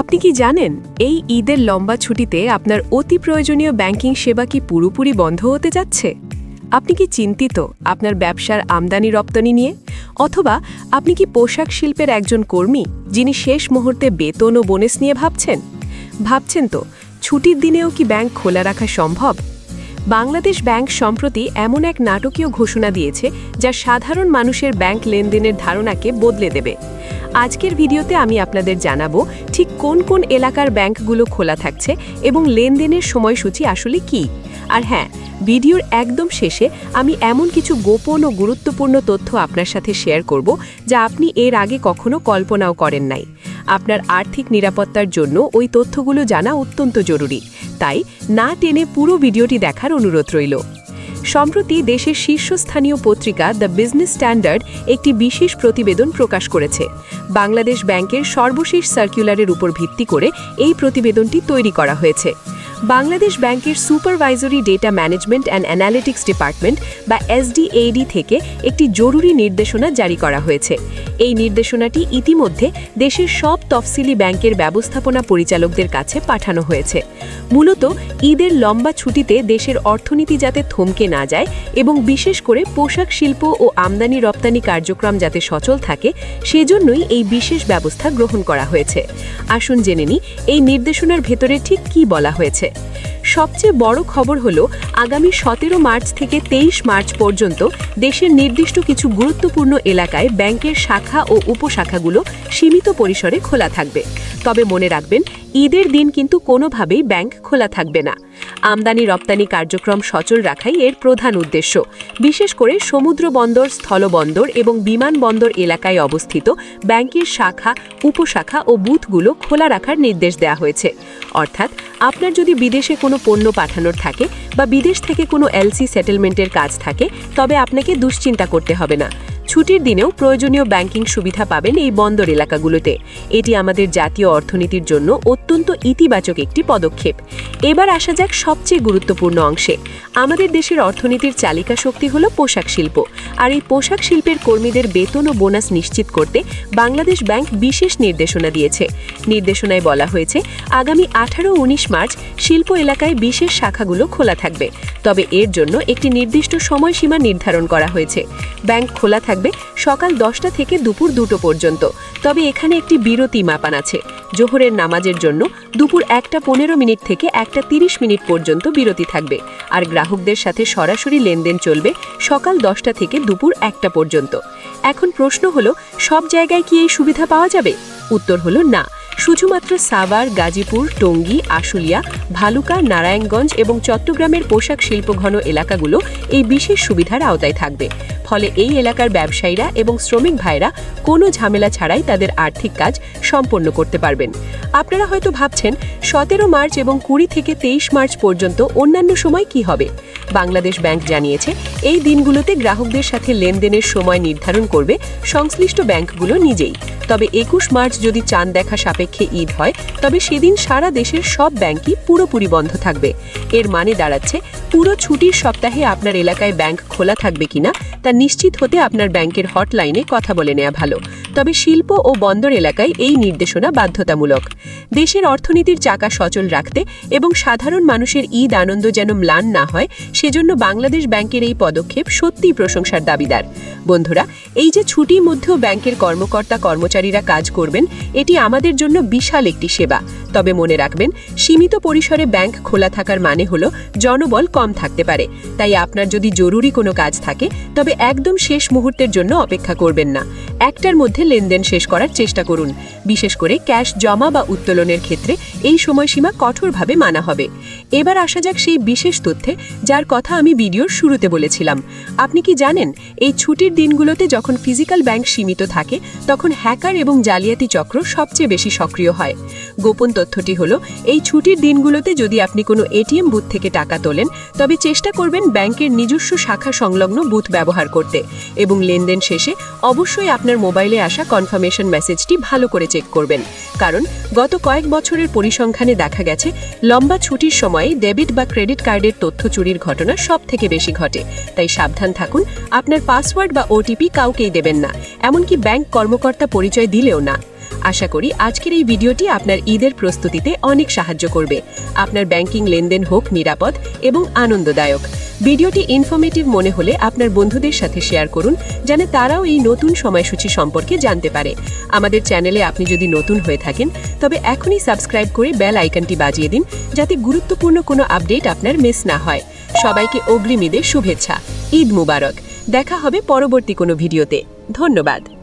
আপনি কি জানেন এই ঈদের লম্বা ছুটিতে আপনার অতি প্রয়োজনীয় ব্যাংকিং সেবা কি পুরোপুরি বন্ধ হতে যাচ্ছে? আপনি কি চিন্তিত আপনার ব্যবসার আমদানি রপ্তানি নিয়ে? অথবা আপনি কি পোশাক শিল্পের একজন কর্মী যিনি শেষ মুহূর্তে বেতন ও বোনাস নিয়ে ভাবছেন তো ছুটির দিনেও কি ব্যাংক খোলা রাখা সম্ভব? বাংলাদেশ ব্যাংক সম্প্রতি এমন এক নাটকীয় ঘোষণা দিয়েছে যা সাধারণ মানুষের ব্যাংক লেনদেনের ধারণাকে বদলে দেবে। আজকের ভিডিওতে আমি আপনাদের জানাবো ঠিক কোন কোন এলাকার ব্যাংকগুলো খোলা থাকছে এবং লেনদেনের সময়সূচি আসলে কি। আর হ্যাঁ, ভিডিওর একদম শেষে আমি এমন কিছু গোপন ও গুরুত্বপূর্ণ তথ্য আপনার সাথে শেয়ার করব যা আপনি এর আগে কখনো কল্পনাও করেন নাই। আপনার আর্থিক নিরাপত্তার জন্য ওই তথ্যগুলো জানা অত্যন্ত জরুরি, তাই না টেনে পুরো ভিডিওটি দেখার অনুরোধ রইল। সম্প্রতি দেশের শীর্ষস্থানীয় পত্রিকা দ্য বিজনেস স্ট্যান্ডার্ড একটি বিশেষ প্রতিবেদন প্রকাশ করেছে। বাংলাদেশ ব্যাংকের সর্বশেষ সার্কুলারের উপর ভিত্তি করে এই প্রতিবেদনটি তৈরি করা হয়েছে। বাংলাদেশ ব্যাংকের supervisory data management and analytics department বা এসডিএডি থেকে একটি জরুরি নির্দেশনা জারি করা হয়েছে। এই নির্দেশনাটি ইতিমধ্যে দেশের সব তফসিলি ব্যাংকের ব্যবস্থাপনা পরিচালকদের কাছে পাঠানো হয়েছে। মূলত ঈদের লম্বা ছুটিতে দেশের অর্থনীতি যাতে থমকে না যায় এবং বিশেষ করে পোশাক শিল্প ও আমদানি রপ্তানি কার্যক্রম যাতে সচল থাকে, সেজন্যই এই বিশেষ ব্যবস্থা গ্রহণ করা হয়েছে। আসুন জেনে নিই এই নির্দেশনার ভেতরে ঠিক কী বলা হয়েছে। সবচেয়ে বড় খবর হলো আগামী 17 মার্চ থেকে 23 মার্চ পর্যন্ত দেশের নির্দিষ্ট কিছু গুরুত্বপূর্ণ এলাকায় ব্যাংকের শাখা ও উপশাখাগুলো সীমিত পরিসরে খোলা থাকবে। তবে মনে রাখবেন, ঈদের দিন কিন্তু কোনোভাবেই ব্যাংক খোলা থাকবে না। আমদানি রপ্তানি কার্যক্রম সচল রাখাই এর প্রধান উদ্দেশ্য। বিশেষ করে সমুদ্র বন্দর, স্থলবন্দর এবং বিমানবন্দর এলাকায় অবস্থিত ব্যাংকের শাখা, উপশাখা ও বুথগুলো খোলা রাখার নির্দেশ দেওয়া হয়েছে। অর্থাৎ আপনার যদি বিদেশে কোনো পণ্য পাঠানোর থাকে বা বিদেশ থেকে কোনো এলসি সেটেলমেন্টের কাজ থাকে, তবে আপনাকে দুশ্চিন্তা করতে হবে না। ছুটির দিনেও প্রয়োজনীয় ব্যাংকিং সুবিধা পাবেন এই বন্দর এলাকাগুলোতে। এটি আমাদের জাতীয় অর্থনীতির জন্য অত্যন্ত ইতিবাচক একটি পদক্ষেপ। এবার আসা যাক সবচেয়ে গুরুত্বপূর্ণ অংশে। আমাদের দেশের অর্থনীতির চালিকা শক্তি হলো পোশাক শিল্প, আর এই পোশাক শিল্পের কর্মীদের বেতন ও বোনাস নিশ্চিত করতে বাংলাদেশ ব্যাংক বিশেষ নির্দেশনা দিয়েছে। নির্দেশনায় বলা হয়েছে আগামী 18-19 মার্চ শিল্প এলাকায় বিশেষ শাখাগুলো খোলা থাকবে। তবে এর জন্য একটি নির্দিষ্ট সময়সীমা নির্ধারণ করা হয়েছে। ব্যাংক খোলা থাকবে সকাল 10টা থেকে দুপুর 2টো পর্যন্ত। তবে এখানে একটি বিরতি মাপান আছে। জোহরের নামাজের জন্য দুপুর 1:15 থেকে 1:30 পর্যন্ত বিরতি থাকবে, আর গ্রাহকদের সাথে সরাসরি লেনদেন চলবে সকাল 10টা থেকে দুপুর 1টা পর্যন্ত। এখন প্রশ্ন হলো, সব জায়গায় কি এই সুবিধা পাওয়া যাবে? উত্তর হলো না। শুধুমাত্র সাভার, গাজীপুর, টঙ্গী, আশুলিয়া, ভালুকা, নারায়ণগঞ্জ এবং চট্টগ্রামের পোশাক শিল্পঘন এলাকাগুলো এই বিশেষ সুবিধার আওতায় থাকবে। ফলে এই এলাকার ব্যবসায়ীরা এবং শ্রমিক ভাইরা কোনো ঝামেলা ছাড়াই তাদের আর্থিক কাজ সম্পন্ন করতে পারবেন। আপনারা হয়তো ভাবছেন 17 মার্চ এবং 20 থেকে 23 মার্চ পর্যন্ত অন্যান্য সময় কি হবে? বাংলাদেশ ব্যাংক জানিয়েছে এই দিনগুলোতে গ্রাহকদের সাথে লেনদেনের সময় নির্ধারণ করবে সংশ্লিষ্ট ব্যাংকগুলো নিজেই। তবে 21 মার্চ যদি চাঁদ দেখা সাপেক্ষে ঈদ হয়, তবে সেদিন সারা দেশের সব ব্যাংকই পুরোপুরি বন্ধ থাকবে। এর মানে দাঁড়াচ্ছে পুরো ছুটির সপ্তাহে আপনার এলাকায় ব্যাংক খোলা থাকবে কিনা তা নিশ্চিত হতে আপনার ব্যাংকের হটলাইনে কথা বলে নেওয়া ভালো। তবে শিল্প ও বন্দর এলাকায় এই নির্দেশনা বাধ্যতামূলক। দেশের অর্থনীতির চাকা সচল রাখতে এবং সাধারণ মানুষের ঈদ আনন্দ যেন ম্লান না হয়, সেজন্য বাংলাদেশ ব্যাংকের এই পদক্ষেপ সত্যিই প্রশংসার দাবিদার। বন্ধুরা, এই যে ছুটির মধ্যেও ব্যাংকের কর্মকর্তা কর্মচারীরা কাজ করবেন, এটি আমাদের জন্য বিশাল একটি সেবা। তবে মনে রাখবেন, সীমিত পরিসরে ব্যাংক খোলা থাকার মানে হলো জনবল কম থাকতে পারে। তাই আপনার যদি জরুরি কোনো কাজ থাকে, তবে একদম শেষ মুহূর্তের জন্য অপেক্ষা করবেন না। 1টার মধ্যে লেনদেন শেষ করার চেষ্টা করুন। বিশেষ করে ক্যাশ জমা বা উত্তোলনের ক্ষেত্রে এই সময়সীমা কঠোরভাবে মানা হবে। এবার আসা যাক সেই বিশেষ তথ্যে যার কথা আমি ভিডিওর শুরুতে বলেছিলাম। আপনি কি জানেন, এই ছুটির দিনগুলোতে যখন ফিজিক্যাল ব্যাংক সীমিত থাকে, তখন হ্যাকার এবং জালিয়াতি চক্র সবচেয়ে বেশি সক্রিয় হয়। গোপন তথ্যটি হলো, এই ছুটির দিনগুলোতে যদি আপনি কোনো এটিএম বুথ থেকে টাকা তোলেন, তবে চেষ্টা করবেন ব্যাংকের নিজস্ব শাখা সংলগ্ন বুথ ব্যবহার করতে এবং লেনদেন শেষে অবশ্যই আপনার মোবাইলে আসা কনফার্মেশন মেসেজটি ভালো করে চেক করবেন। কারণ গত কয়েক বছরের পরিসংখ্যানে দেখা গেছে লম্বা ছুটির সময়ে ডেবিট বা ক্রেডিট কার্ডের তথ্য চুরির ঘটনা সবথেকে বেশি ঘটে। তাই সাবধান থাকুন, আপনার পাসওয়ার্ড বা ওটিপি কাউকেই দেবেন না, এমনকি ব্যাংক কর্মকর্তা পরিচয় দিলেও না। আশা করি আজকের এই ভিডিওটি আপনার ঈদের প্রস্তুতিতে অনেক সাহায্য করবে। আপনার ব্যাংকিং লেনদেন হোক নিরাপদ এবং আনন্দদায়ক। ভিডিওটি ইনফরমেটিভ মনে হলে আপনার বন্ধুদের সাথে শেয়ার করুন, যেন তারাও এই নতুন সময়সূচি সম্পর্কে জানতে পারে। আমাদের চ্যানেলে আপনি যদি নতুন হয়ে থাকেন তবে এখনই সাবস্ক্রাইব করে বেল আইকনটি বাজিয়ে দিন, যাতে গুরুত্বপূর্ণ কোনো আপডেট আপনার মিস না হয়। সবাইকে অগ্রিম ঈদের শুভেচ্ছা। ঈদ মুবারক। দেখা হবে পরবর্তী কোনো ভিডিওতে। ধন্যবাদ।